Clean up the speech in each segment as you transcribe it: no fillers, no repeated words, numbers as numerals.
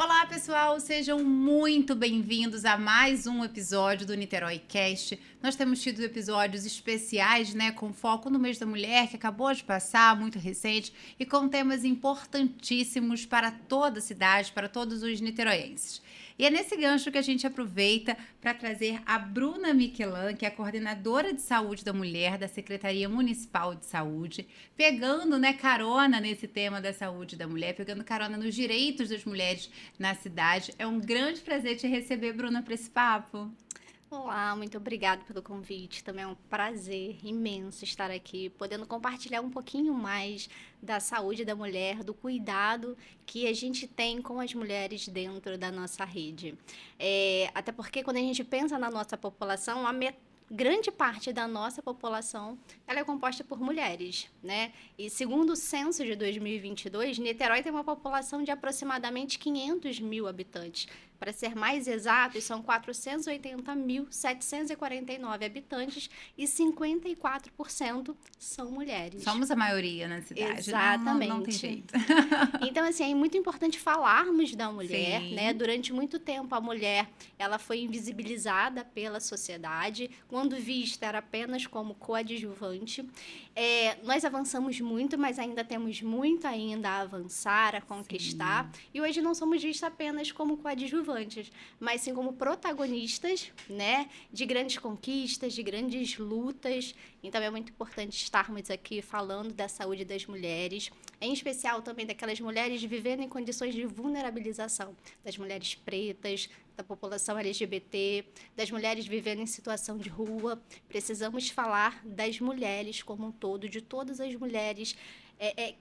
Olá, pessoal! Sejam muito bem-vindos a mais um episódio do Niterói Cast. Nós temos tido episódios especiais, né, com foco no mês da mulher, que acabou de passar, muito recente, e com temas importantíssimos para toda a cidade, para todos os niteroenses. E é nesse gancho que a gente aproveita para trazer a Bruna Miquelan, que é a coordenadora de saúde da mulher da Secretaria Municipal de Saúde, pegando, né, carona nesse tema da saúde da mulher, pegando carona nos direitos das mulheres na cidade. É um grande prazer te receber, Bruna, para esse papo. Olá, muito obrigada pelo convite. Também é um prazer imenso estar aqui, podendo compartilhar um pouquinho mais da saúde da mulher, do cuidado que a gente tem com as mulheres dentro da nossa rede. Até porque quando a gente pensa na nossa população, grande parte da nossa população ela é composta por mulheres, né? E segundo o censo de 2022, Niterói tem uma população de aproximadamente 500 mil habitantes. Para ser mais exatos, são 480.749 habitantes e 54% são mulheres. Somos a maioria na cidade, não tem Exatamente. jeito. Então, assim, é muito importante falarmos da mulher, né? Sim. Durante muito tempo, a mulher, ela foi invisibilizada pela sociedade, quando vista era apenas como coadjuvante. Nós avançamos muito, mas ainda temos muito ainda a avançar, a conquistar. Sim. E hoje não somos vistas apenas como coadjuvantes, mas sim como protagonistas, né? De grandes conquistas, de grandes lutas. Então, é muito importante estarmos aqui falando da saúde das mulheres, em especial também daquelas mulheres vivendo em condições de vulnerabilização, das mulheres pretas, da população LGBT, das mulheres vivendo em situação de rua. Precisamos falar das mulheres como um todo, de todas as mulheres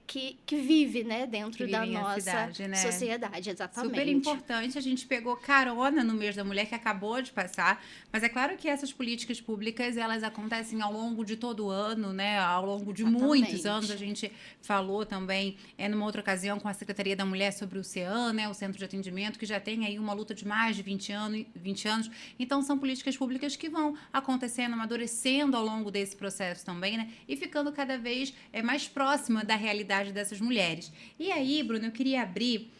que vivem, né, Que dentro da vivem a nossa cidade, né? sociedade, Super exatamente. importante, a gente pegou carona no mês da mulher que acabou de passar, mas é claro que essas políticas públicas, elas acontecem ao longo de todo o ano, né? Ao longo de muitos anos, a Exatamente. gente falou também, numa outra ocasião, com a Secretaria da Mulher sobre o CEAM, né? O Centro de Atendimento, que já tem aí uma luta de mais de 20 anos. Então, são políticas públicas que vão acontecendo, amadurecendo ao longo desse processo também, né? E ficando cada vez mais próxima da realidade dessas mulheres. E aí, Bruno, eu queria abrir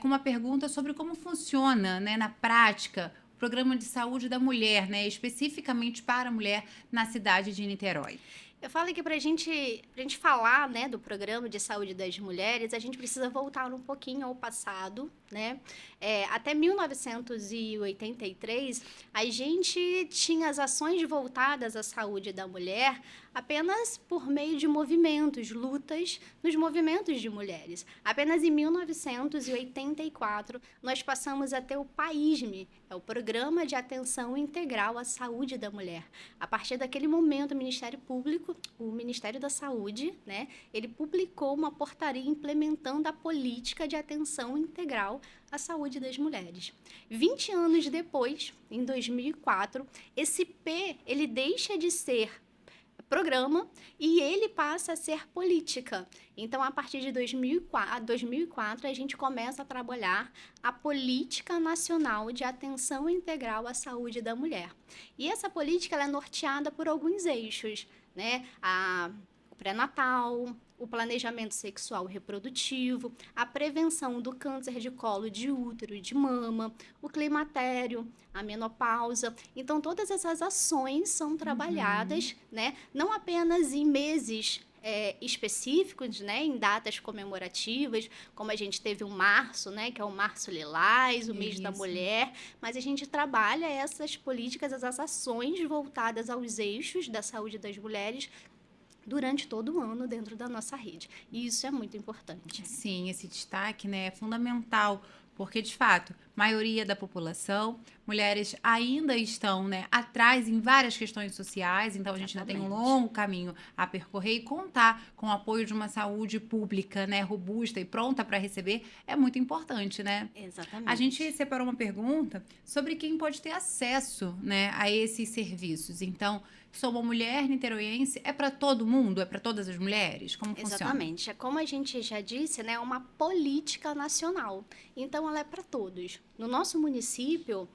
com uma pergunta sobre como funciona, né, na prática, o programa de saúde da mulher, né, especificamente para a mulher na cidade de Niterói. Eu falo que para gente falar, né, do programa de saúde das mulheres, a gente precisa voltar um pouquinho ao passado, né? Até 1983, a gente tinha as ações voltadas à saúde da mulher apenas por meio de movimentos, lutas nos movimentos de mulheres. Apenas em 1984, nós passamos a ter o PAISME, é o Programa de Atenção Integral à Saúde da Mulher. A partir daquele momento, o Ministério da Saúde, né, ele publicou uma portaria implementando a política de atenção integral à saúde das mulheres. 20 anos depois, em 2004, esse P ele deixa de ser programa e ele passa a ser política. Então, a partir de 2004, a gente começa a trabalhar a Política Nacional de Atenção Integral à Saúde da Mulher. E essa política ela é norteada por alguns eixos, né? O pré-natal, o planejamento sexual e reprodutivo, a prevenção do câncer de colo de útero e de mama, o climatério, a menopausa. Então, todas essas ações são trabalhadas, né, não apenas em meses específicos, né, em datas comemorativas, como a gente teve o março, né, que é o Março Lilás, o mês da Isso. mulher, mas a gente trabalha essas políticas, essas ações voltadas aos eixos da saúde das mulheres durante todo o ano dentro da nossa rede. E isso é muito importante. Sim, esse destaque, né, é fundamental, porque de fato, maioria da população, mulheres ainda estão, né, atrás em várias questões sociais, então a gente ainda tem um Exatamente. longo caminho a percorrer e contar com o apoio de uma saúde pública, né, robusta e pronta para receber é muito importante, né? A gente Exatamente. separou uma pergunta sobre quem pode ter acesso, né, a esses serviços. Então, sou uma mulher niteroiense, é para todo mundo? É para todas as mulheres? Como funciona? Exatamente. É como a gente já disse, né, uma política nacional. Então, ela é para todos. No nosso município,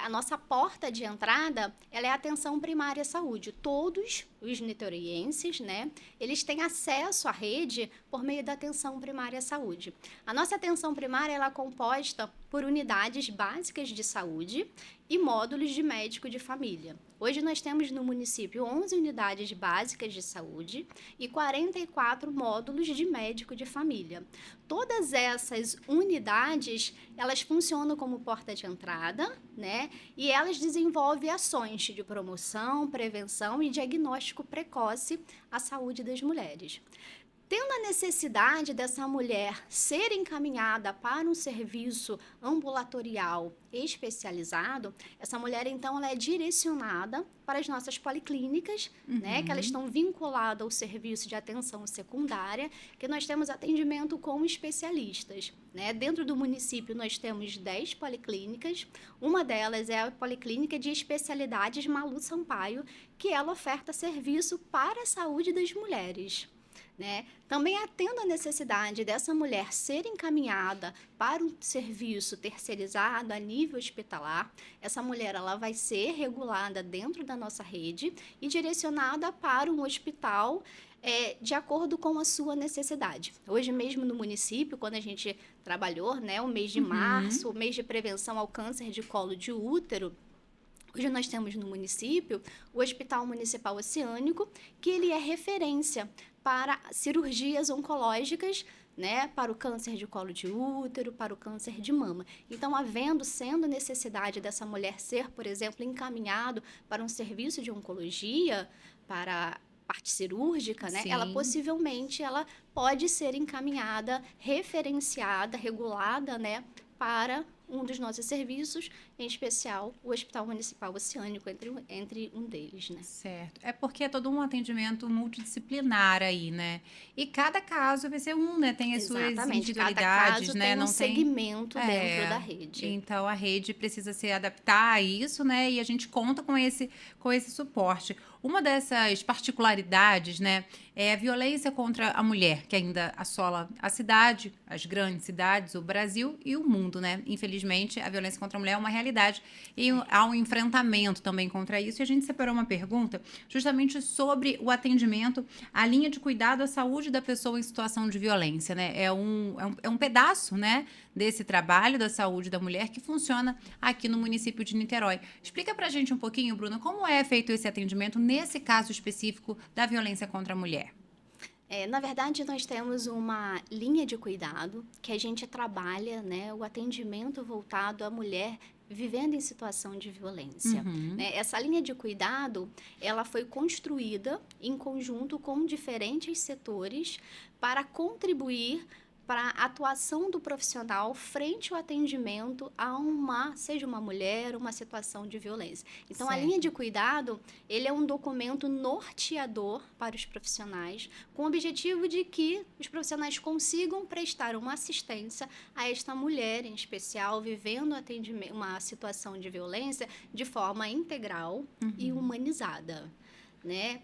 a nossa porta de entrada ela é a atenção primária à saúde. Todos os niteroienses, né, eles têm acesso à rede por meio da atenção primária à saúde. A nossa atenção primária ela é composta por unidades básicas de saúde e módulos de médico de família. Hoje nós temos no município 11 unidades básicas de saúde e 44 módulos de médico de família. Todas essas unidades, elas funcionam como porta de entrada, né? E elas desenvolvem ações de promoção, prevenção e diagnóstico precoce à saúde das mulheres. Tendo a necessidade dessa mulher ser encaminhada para um serviço ambulatorial especializado, essa mulher, então, ela é direcionada para as nossas policlínicas, né, que elas estão vinculadas ao serviço de atenção secundária, que nós temos atendimento com especialistas. Né? Dentro do município, nós temos 10 policlínicas. Uma delas é a Policlínica de Especialidades Malu Sampaio, que ela oferta serviço para a saúde das mulheres. Né? Também atendo a necessidade dessa mulher ser encaminhada para um serviço terceirizado a nível hospitalar. Essa mulher ela vai ser regulada dentro da nossa rede e direcionada para um hospital de acordo com a sua necessidade. Hoje mesmo no município, quando a gente trabalhou, né, o mês de março, o mês de prevenção ao câncer de colo de útero, hoje nós temos no município o Hospital Municipal Oceânico, que ele é referência para cirurgias oncológicas, né, para o câncer de colo de útero, para o câncer de mama. Então, sendo necessidade dessa mulher ser, por exemplo, encaminhado para um serviço de oncologia, para parte cirúrgica, né, ela possivelmente pode ser encaminhada, referenciada, regulada, né, para um dos nossos serviços, em especial o Hospital Municipal Oceânico, entre um deles, né? Certo. É porque é todo um atendimento multidisciplinar aí, né? E cada caso vai ser né? Tem as suas individualidades, cada caso né? Tem um segmento dentro da rede. Então, a rede precisa se adaptar a isso, né? E a gente conta com esse suporte. Uma dessas particularidades, né, é a violência contra a mulher, que ainda assola a cidade, as grandes cidades, o Brasil e o mundo, né? Infelizmente, a violência contra a mulher é uma realidade e há um enfrentamento também contra isso. E a gente separou uma pergunta justamente sobre o atendimento, a linha de cuidado à saúde da pessoa em situação de violência, né? É um pedaço, né, desse trabalho da saúde da mulher que funciona aqui no município de Niterói. Explica pra gente um pouquinho, Bruna, como é feito esse atendimento nesse caso específico da violência contra a mulher? Na verdade, nós temos uma linha de cuidado que a gente trabalha, né, o atendimento voltado à mulher vivendo em situação de violência. Né? Essa linha de cuidado, ela foi construída em conjunto com diferentes setores para contribuir para a atuação do profissional frente ao atendimento a seja uma mulher, uma situação de violência. Então, certo. A linha de cuidado, ele é um documento norteador para os profissionais, com o objetivo de que os profissionais consigam prestar uma assistência a esta mulher, em especial, vivendo uma situação de violência de forma integral e humanizada, né?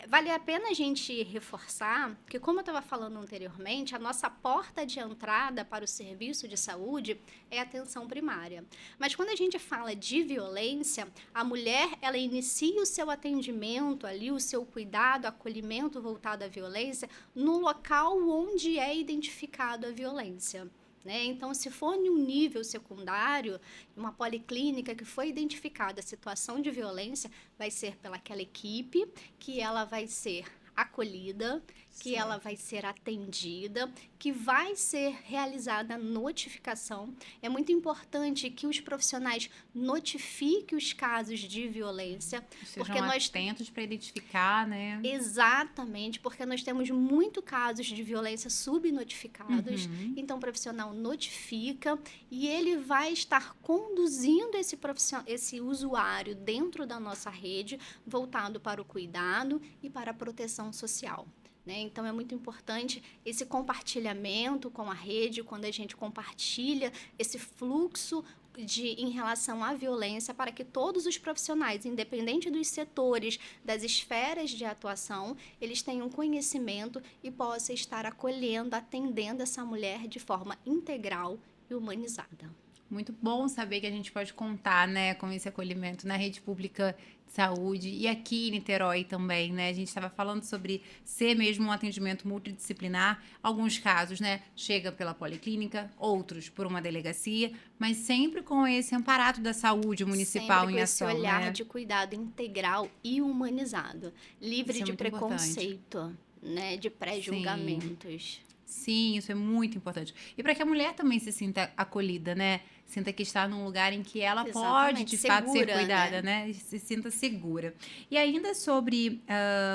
Vale a pena a gente reforçar que, como eu estava falando anteriormente, a nossa porta de entrada para o serviço de saúde é a atenção primária. Mas quando a gente fala de violência, a mulher ela inicia o seu atendimento ali, o seu cuidado, acolhimento voltado à violência, no local onde é identificado a violência. Né? Então, se for em um nível secundário, uma policlínica que foi identificada a situação de violência, vai ser pelaquela equipe que ela vai ser acolhida, que certo. Ela vai ser atendida, que vai ser realizada a notificação. É muito importante que os profissionais notifiquem os casos de violência. Sejam atentos para identificar, né? Exatamente, porque nós temos muito casos de violência subnotificados. Então, o profissional notifica e ele vai estar conduzindo esse usuário dentro da nossa rede, voltado para o cuidado e para a proteção social. Né? Então, é muito importante esse compartilhamento com a rede, quando a gente compartilha esse fluxo em relação à violência, para que todos os profissionais, independente dos setores, das esferas de atuação, eles tenham conhecimento e possam estar acolhendo, atendendo essa mulher de forma integral e humanizada. Muito bom saber que a gente pode contar, né, com esse acolhimento na rede pública de saúde e aqui em Niterói também, né? A gente estava falando sobre ser mesmo um atendimento multidisciplinar. Alguns casos, né, chega pela policlínica, outros por uma delegacia, mas sempre com esse amparato da saúde Sempre municipal com em esse ação, olhar né? de cuidado integral e humanizado, livre Isso é de muito importante. preconceito, né, de Sim. pré-julgamentos. Sim, isso é muito importante. E para que a mulher também se sinta acolhida, né? Sinta que está num lugar em que ela pode, Exatamente, de fato, ser segura, cuidada, né? né? E se sinta segura. E ainda sobre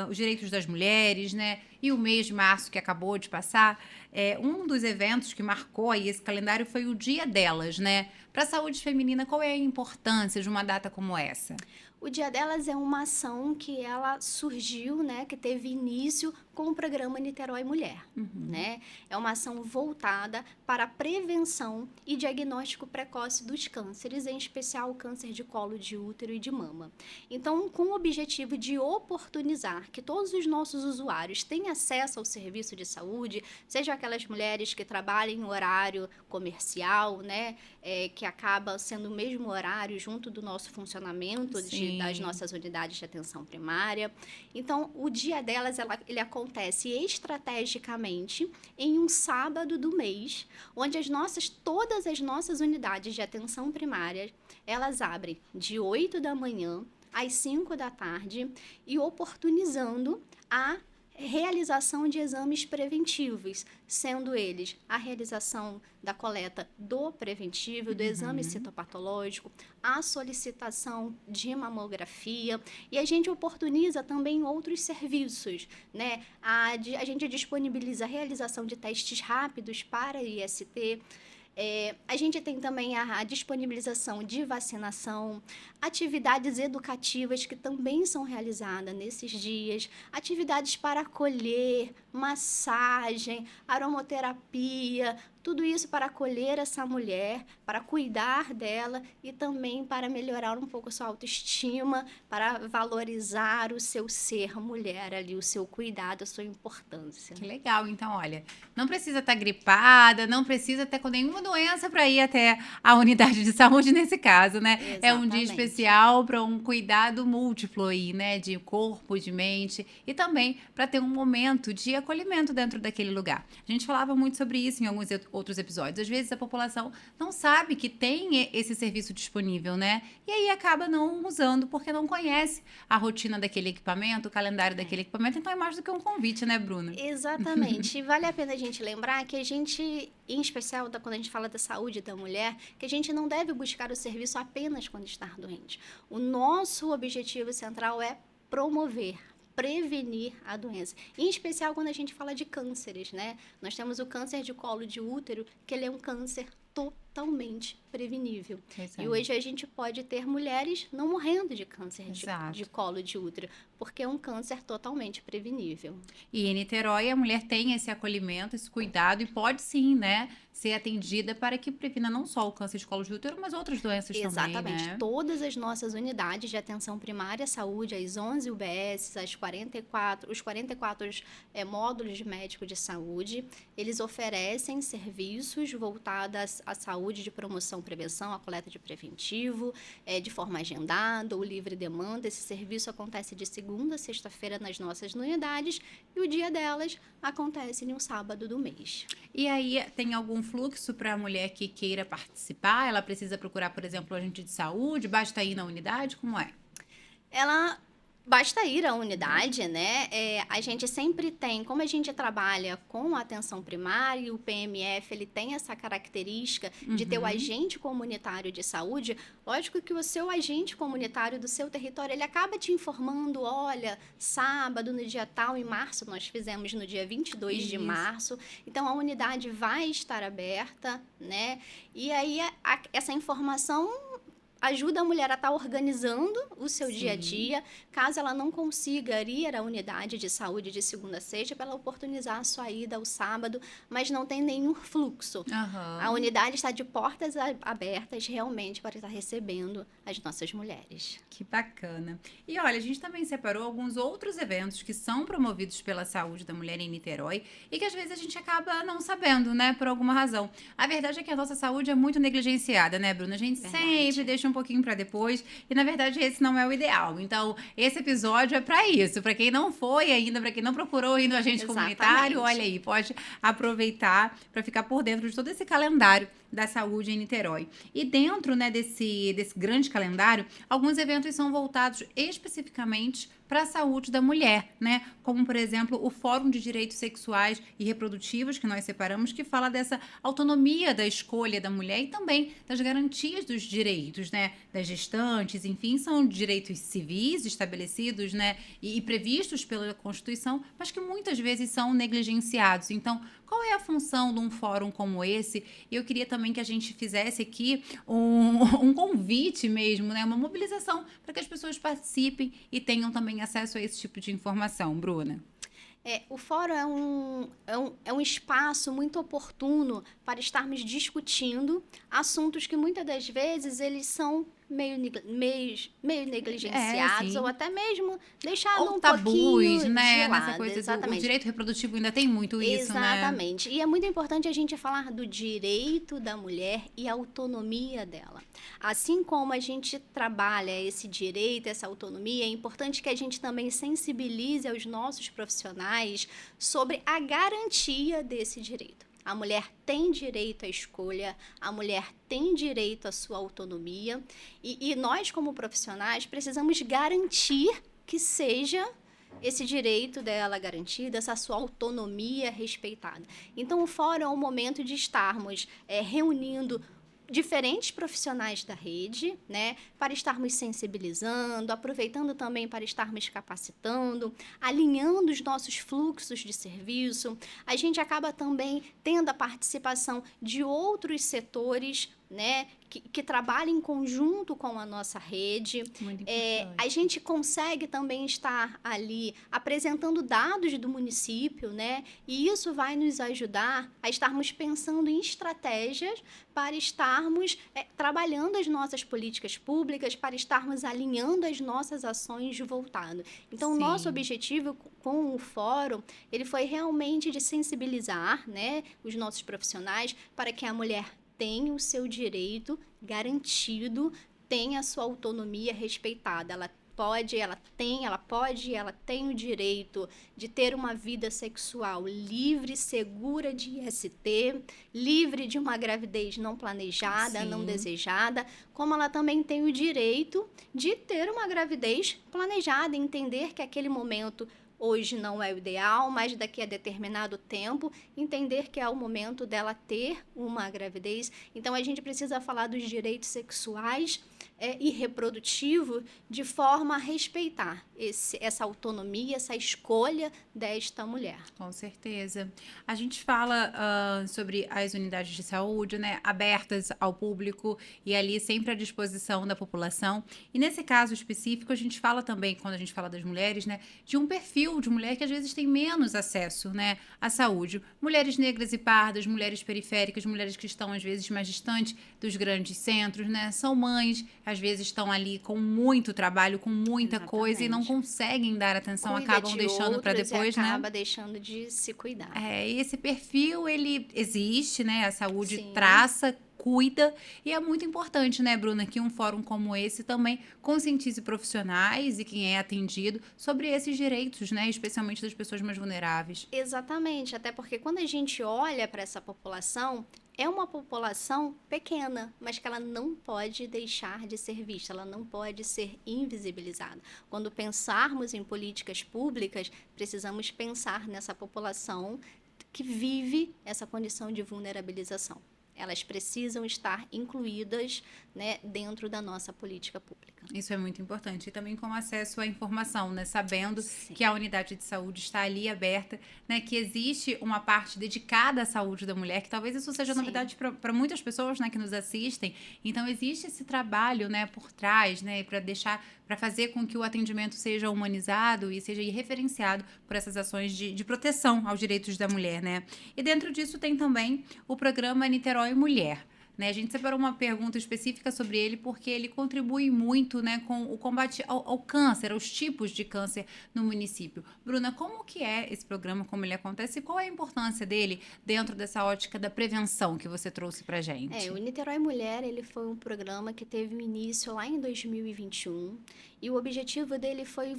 os direitos das mulheres, né? E o mês de março que acabou de passar, um dos eventos que marcou aí esse calendário foi o Dia delas, né? Para a saúde feminina, qual é a importância de uma data como essa? O Dia Delas é uma ação que ela surgiu, né, que teve início com o programa Niterói Mulher, né? É uma ação voltada para a prevenção e diagnóstico precoce dos cânceres, em especial o câncer de colo de útero e de mama. Então, com o objetivo de oportunizar que todos os nossos usuários tenham acesso ao serviço de saúde, sejam aquelas mulheres que trabalham em horário comercial, né, que acaba sendo o mesmo horário junto do nosso funcionamento das Sim. nossas unidades de atenção primária. Então, o Dia delas, ele acontece estrategicamente em um sábado do mês, onde todas as nossas unidades de atenção primária, elas abrem de 8 da manhã às 5 da tarde e oportunizando a realização de exames preventivos, sendo eles a realização da coleta do preventivo, do exame citopatológico, a solicitação de mamografia, e a gente oportuniza também outros serviços, né? A gente disponibiliza a realização de testes rápidos para IST. A gente tem também a disponibilização de vacinação, atividades educativas que também são realizadas nesses dias, atividades para acolher, massagem, aromaterapia, tudo isso para acolher essa mulher, para cuidar dela e também para melhorar um pouco a sua autoestima, para valorizar o seu ser mulher ali, o seu cuidado, a sua importância. Que legal. Então, olha, não precisa estar gripada, não precisa estar com nenhuma doença para ir até a unidade de saúde nesse caso, né? É um dia Exatamente. especial para um cuidado múltiplo aí, né? De corpo, de mente e também para ter um momento de acolhimento dentro daquele lugar. A gente falava muito sobre isso em alguns outros episódios. Às vezes a população não sabe que tem esse serviço disponível, né? E aí acaba não usando porque não conhece a rotina daquele equipamento, o calendário daquele equipamento. Então é mais do que um convite, né, Bruna? Exatamente. E vale a pena a gente lembrar que a gente, em especial quando a gente fala da saúde da mulher, que a gente não deve buscar o serviço apenas quando está doente. O nosso objetivo central é promover, prevenir a doença. Em especial quando a gente fala de cânceres, né? Nós temos o câncer de colo de útero, que ele é um câncer totalmente prevenível. E hoje a gente pode ter mulheres não morrendo de câncer de colo de útero, porque é um câncer totalmente prevenível. E em Niterói a mulher tem esse acolhimento, esse cuidado e pode sim, né, ser atendida para que previna não só o câncer de colo de útero, mas outras doenças Exatamente. também, né? Todas as nossas unidades de atenção primária à saúde, as 11 UBS, os 44 módulos de médico de saúde, eles oferecem serviços voltados à saúde de promoção e prevenção, a coleta de preventivo, de forma agendada ou livre demanda. Esse serviço acontece de segunda a sexta-feira nas nossas unidades e o dia delas acontece em um sábado do mês. E aí tem algum fluxo para a mulher que queira participar? Ela precisa procurar, por exemplo, o agente de saúde? Basta ir na unidade? Como é? Ela basta ir à unidade, né? A gente sempre tem, como a gente trabalha com a atenção primária, o PMF ele tem essa característica de ter o agente comunitário de saúde. Lógico que o seu agente comunitário do seu território, ele acaba te informando, olha, sábado, no dia tal, em março, nós fizemos no dia 22 de março, então a unidade vai estar aberta, né? E aí essa informação ajuda a mulher a estar organizando o seu Sim. dia a dia, caso ela não consiga ir à unidade de saúde de segunda a sexta, para ela oportunizar a sua ida ao sábado, mas não tem nenhum fluxo. A Aham. unidade está de portas abertas realmente para estar recebendo as nossas mulheres. Que bacana. E olha, a gente também separou alguns outros eventos que são promovidos pela saúde da mulher em Niterói e que às vezes a gente acaba não sabendo, né, por alguma razão. A verdade é que a nossa saúde é muito negligenciada, né, Bruna? A gente Verdade. sempre deixa um pouquinho para depois e na verdade esse não é o ideal. Então, esse episódio é para isso, para quem não foi ainda, para quem não procurou ainda o agente comunitário, Exatamente. olha aí, pode aproveitar para ficar por dentro de todo esse calendário da saúde em Niterói. E dentro, né, desse grande calendário, alguns eventos são voltados especificamente para a saúde da mulher, né? Como, por exemplo, o Fórum de Direitos Sexuais e Reprodutivos, que nós separamos, que fala dessa autonomia da escolha da mulher e também das garantias dos direitos, né? Das gestantes, enfim, são direitos civis estabelecidos, né? E previstos pela Constituição, mas que muitas vezes são negligenciados. Então, qual é a função de um fórum como esse? E eu queria também que a gente fizesse aqui um convite mesmo, né? Uma mobilização para que as pessoas participem e tenham também acesso a esse tipo de informação, Bruna. O fórum é um espaço muito oportuno para estarmos discutindo assuntos que muitas das vezes eles são meio negligenciados Sim. ou até mesmo deixados Ou um tabus, pouquinho né? de Nessa lado. coisa do o Exatamente. direito reprodutivo ainda tem muito isso, né? Exatamente. E é muito importante a gente falar do direito da mulher e a autonomia dela. Assim como a gente trabalha esse direito, essa autonomia, é importante que a gente também sensibilize aos nossos profissionais sobre a garantia desse direito. A mulher tem direito à escolha, a mulher tem direito à sua autonomia e nós, como profissionais, precisamos garantir que seja esse direito dela garantido, essa sua autonomia respeitada. Então, o fórum é um momento de estarmos reunindo diferentes profissionais da rede, né, para estarmos sensibilizando, aproveitando também para estarmos capacitando, alinhando os nossos fluxos de serviço. A gente acaba também tendo a participação de outros setores, né, que trabalham em conjunto com a nossa rede. Muito importante. A gente consegue também estar ali apresentando dados do município, né, e isso vai nos ajudar a estarmos pensando em estratégias para estarmos trabalhando as nossas políticas públicas, para estarmos alinhando as nossas ações de voltado. Então, o nosso objetivo com o fórum, ele foi realmente de sensibilizar, né, os nossos profissionais para que a mulher tenha o seu direito garantido, tenha a sua autonomia respeitada. Ela tem o direito de ter uma vida sexual livre, segura de IST, livre de uma gravidez não planejada, não desejada, como ela também tem o direito de ter uma gravidez planejada, entender que aquele momento hoje não é o ideal, mas daqui a determinado tempo, entender que é o momento dela ter uma gravidez. Então, a gente precisa falar dos direitos sexuais e reprodutivos de forma a respeitar essa autonomia, essa escolha desta mulher. Com certeza. A gente fala sobre as unidades de saúde, né, abertas ao público e ali sempre à disposição da população. E nesse caso específico, a gente fala também, quando a gente fala das mulheres, né, de um perfil de mulher que às vezes tem menos acesso, né, à saúde. Mulheres negras e pardas, mulheres periféricas, mulheres que estão às vezes mais distantes dos grandes centros, né, são mães, às vezes estão ali com muito trabalho, com muita coisa e não conseguem dar atenção, acabam deixando para depois, né? Acaba deixando de se cuidar. E esse perfil, ele existe, né? A saúde traça, cuida, e é muito importante, né, Bruna, que um fórum como esse também conscientize profissionais e quem é atendido sobre esses direitos, né, especialmente das pessoas mais vulneráveis. Exatamente, até porque quando a gente olha para essa população, é uma população pequena, mas que ela não pode deixar de ser vista, ela não pode ser invisibilizada. Quando pensarmos em políticas públicas, precisamos pensar nessa população que vive essa condição de vulnerabilização. elas precisam estar incluídas, né, dentro da nossa política pública. Isso é muito importante. E também com acesso à informação, né? Sabendo Sim. que a unidade de saúde está ali aberta, né? Que existe uma parte dedicada à saúde da mulher, que talvez isso seja Sim. novidade para muitas pessoas, né, que nos assistem. Então, existe esse trabalho, né, por trás, né, para fazer com que o atendimento seja humanizado e seja referenciado por essas ações de proteção aos direitos da mulher, né? E dentro disso tem também o programa Niterói Mulher. Né, a gente separou uma pergunta específica sobre ele porque ele contribui muito, né, com o combate ao câncer, aos tipos de câncer no município. Bruna, como que é esse programa, como ele acontece e qual é a importância dele dentro dessa ótica da prevenção que você trouxe pra gente? O Niterói Mulher, ele foi um programa que teve um início lá em 2021 e o objetivo dele foi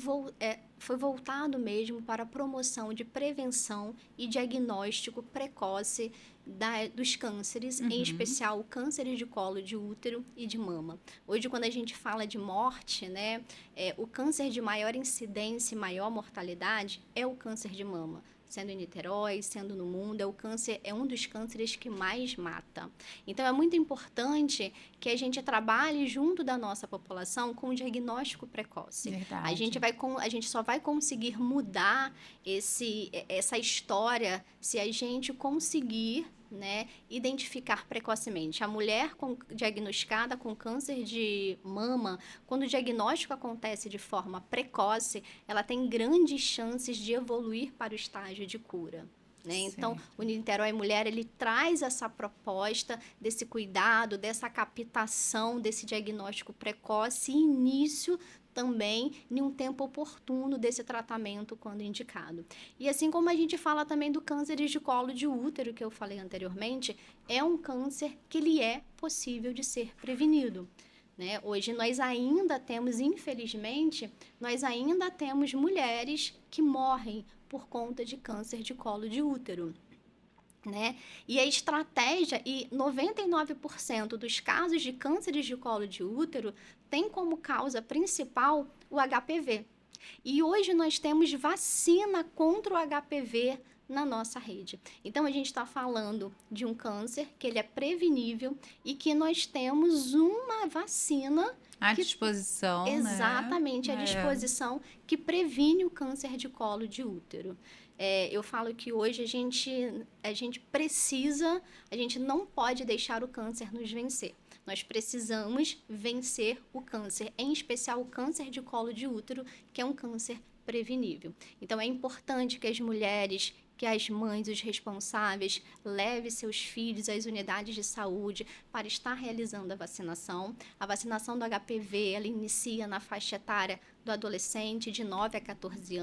voltado mesmo para a promoção de prevenção e diagnóstico precoce dos cânceres, em especial o câncer de colo de útero e de mama. Hoje, quando a gente fala de morte, né, o câncer de maior incidência e maior mortalidade é o câncer de mama. Sendo em Niterói, sendo no mundo, é um dos cânceres que mais mata. Então, é muito importante que a gente trabalhe junto da nossa população com o diagnóstico precoce. Verdade. A gente só vai conseguir mudar essa história se a gente conseguir, né, identificar precocemente. A mulher diagnosticada com câncer de mama, quando o diagnóstico acontece de forma precoce, ela tem grandes chances de evoluir para o estágio de cura. Né? Então, o Niterói Mulher, ele traz essa proposta desse cuidado, dessa captação, desse diagnóstico precoce e início também em um tempo oportuno desse tratamento quando indicado. E assim como a gente fala também do câncer de colo de útero, que eu falei anteriormente, é um câncer que ele é possível de ser prevenido. Né? Hoje nós ainda temos, infelizmente, mulheres que morrem por conta de câncer de colo de útero. Né? E a estratégia, e 99% dos casos de cânceres de colo de útero tem como causa principal o HPV. E hoje nós temos vacina contra o HPV na nossa rede. Então, a gente está falando de um câncer que ele é prevenível e que nós temos uma vacina à disposição, exatamente, né? À disposição, que previne o câncer de colo de útero. Eu falo que hoje a gente não pode deixar o câncer nos vencer. Nós precisamos vencer o câncer, em especial o câncer de colo de útero, que é um câncer prevenível. Então, é importante que as mulheres, que as mães, os responsáveis, levem seus filhos às unidades de saúde para estar realizando a vacinação. A vacinação do HPV, ela inicia na faixa etária do adolescente de 9 a 14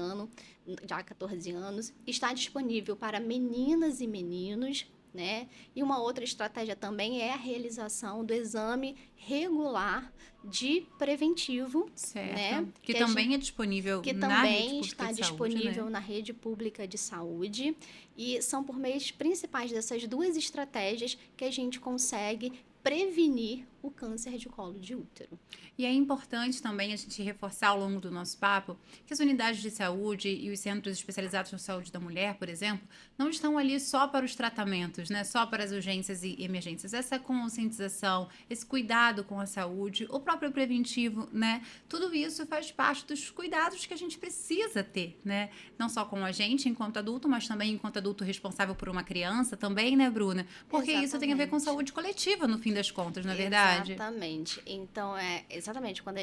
anos, está disponível para meninas e meninos, né? E uma outra estratégia também é a realização do exame regular de preventivo, certo, né? Que também é disponível na rede pública está de disponível saúde, né? na rede pública de saúde, e são por meios principais dessas duas estratégias que a gente consegue prevenir o câncer de colo de útero. E é importante também a gente reforçar ao longo do nosso papo que as unidades de saúde e os centros especializados na saúde da mulher, por exemplo, não estão ali só para os tratamentos, né? Só para as urgências e emergências. Essa conscientização, esse cuidado com a saúde, o próprio preventivo, né? Tudo isso faz parte dos cuidados que a gente precisa ter, né? Não só com a gente enquanto adulto, mas também enquanto adulto responsável por uma criança também, né, Bruna? Porque Exatamente. Isso tem a ver com saúde coletiva, no fim das contas, não é verdade? Exatamente. Então, exatamente, quando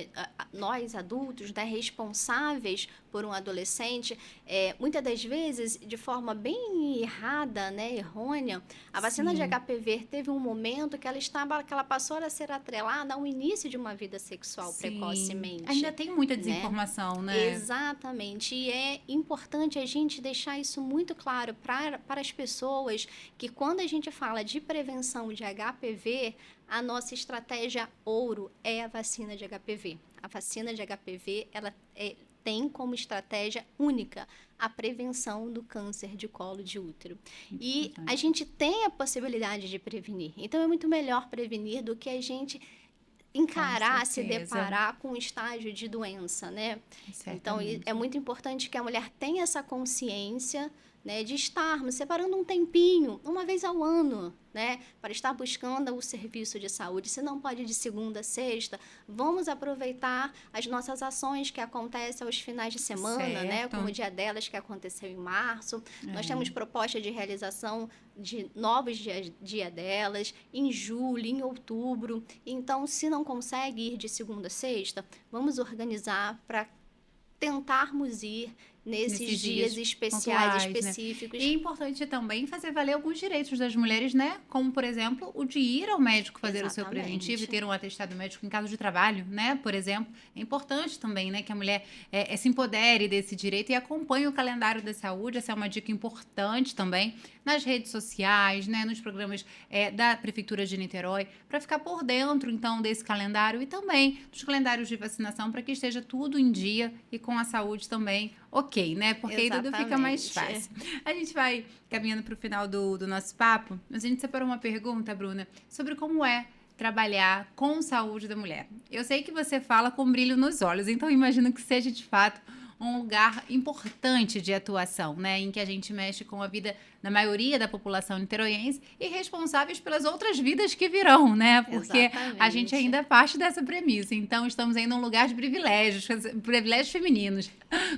nós adultos, né, responsáveis por um adolescente, muitas das vezes, de forma bem errada, né, errônea, a vacina de HPV teve um momento que ela passou a ser atrelada ao início de uma vida sexual precocemente. Ainda tem muita desinformação, né? Exatamente. E é importante a gente deixar isso muito claro para as pessoas, que quando a gente fala de prevenção de HPV, a nossa estratégia ouro é a vacina de HPV. A vacina de HPV, ela tem como estratégia única a prevenção do câncer de colo de útero. E a gente tem a possibilidade de prevenir. Então, é muito melhor prevenir do que a gente encarar, se deparar com um estágio de doença, né? Certamente. Então, é muito importante que a mulher tenha essa consciência, né, de estarmos separando um tempinho, uma vez ao ano, né, para estar buscando o serviço de saúde. Se não pode de segunda a sexta, vamos aproveitar as nossas ações que acontecem aos finais de semana, né, como o Dia delas, que aconteceu em março. Nós temos proposta de realização de novos dia delas, em julho, em outubro. Então, se não consegue ir de segunda a sexta, vamos organizar para tentarmos ir nesses dias especiais, pontuais, específicos. Né? E é importante também fazer valer alguns direitos das mulheres, né? Como, por exemplo, o de ir ao médico fazer o seu preventivo e ter um atestado médico em caso de trabalho, né? Por exemplo, é importante também, né? Que a mulher se empodere desse direito e acompanhe o calendário da saúde. Essa é uma dica importante também nas redes sociais, né? Nos programas da Prefeitura de Niterói, para ficar por dentro, então, desse calendário e também dos calendários de vacinação, para que esteja tudo em dia e com a saúde também ok, né? Porque aí tudo fica mais fácil. A gente vai caminhando para o final do nosso papo, mas a gente separou uma pergunta, Bruna, sobre como é trabalhar com saúde da mulher. Eu sei que você fala com brilho nos olhos, então imagino que seja de fato um lugar importante de atuação, né? Em que a gente mexe com a vida da maioria da população niteroiense e responsáveis pelas outras vidas que virão, né? Porque a gente ainda é parte dessa premissa. Então, estamos aí num lugar de privilégios femininos.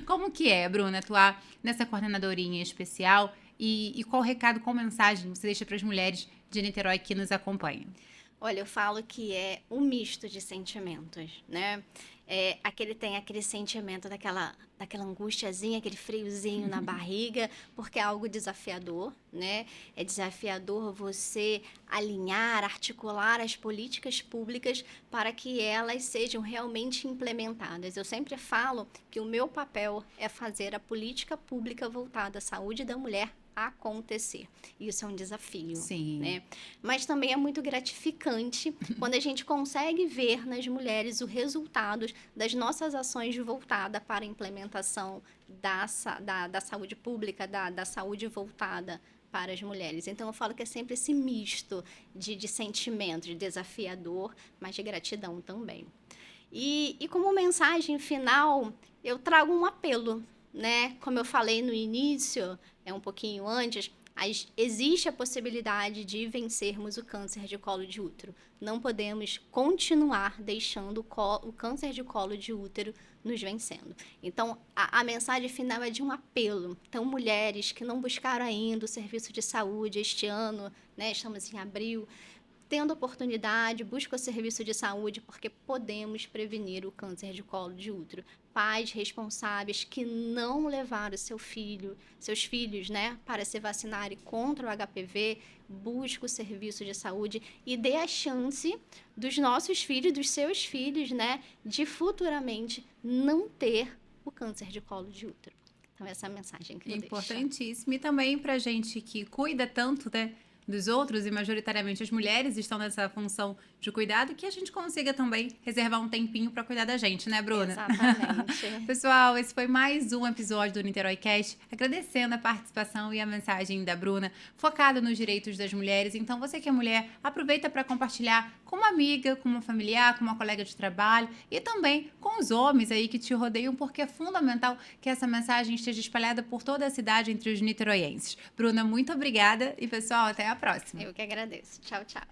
Como que é, Bruna, atuar nessa coordenadoria especial? E qual recado, qual mensagem você deixa para as mulheres de Niterói que nos acompanham? Olha, eu falo que é um misto de sentimentos, né? Tem aquele sentimento daquela angustiazinha, aquele friozinho na barriga, porque é algo desafiador, né? É desafiador você alinhar, articular as políticas públicas para que elas sejam realmente implementadas. Eu sempre falo que o meu papel é fazer a política pública voltada à saúde da mulher acontecer. Isso é um desafio, Sim. Né? Mas também é muito gratificante quando a gente consegue ver nas mulheres os resultados das nossas ações voltadas para a implementação da saúde pública, da saúde voltada para as mulheres. Então, eu falo que é sempre esse misto de sentimentos, de desafiador, mas de gratidão também. E como mensagem final, eu trago um apelo, né? Como eu falei no início, um pouquinho antes, existe a possibilidade de vencermos o câncer de colo de útero. Não podemos continuar deixando o câncer de colo de útero nos vencendo. Então, a mensagem final é de um apelo. Então, mulheres que não buscaram ainda o serviço de saúde este ano, né? Estamos em abril, tendo oportunidade, busca o serviço de saúde, porque podemos prevenir o câncer de colo de útero. Pais responsáveis que não levaram seus filhos, né, para se vacinarem contra o HPV, busca o serviço de saúde e dê a chance dos nossos filhos, dos seus filhos, né, de futuramente não ter o câncer de colo de útero. Então, essa é a mensagem que eu deixo. Importantíssimo. E também para a gente que cuida tanto, né, dos outros, e majoritariamente as mulheres estão nessa função de cuidado, que a gente consiga também reservar um tempinho para cuidar da gente, né, Bruna? Exatamente. Pessoal, esse foi mais um episódio do Niterói Cast, agradecendo a participação e a mensagem da Bruna, focada nos direitos das mulheres. Então, você que é mulher, aproveita para compartilhar com uma amiga, com uma familiar, com uma colega de trabalho e também com os homens aí que te rodeiam, porque é fundamental que essa mensagem esteja espalhada por toda a cidade entre os niteroienses. Bruna, muito obrigada e, pessoal, até a próxima. Eu que agradeço. Tchau, tchau.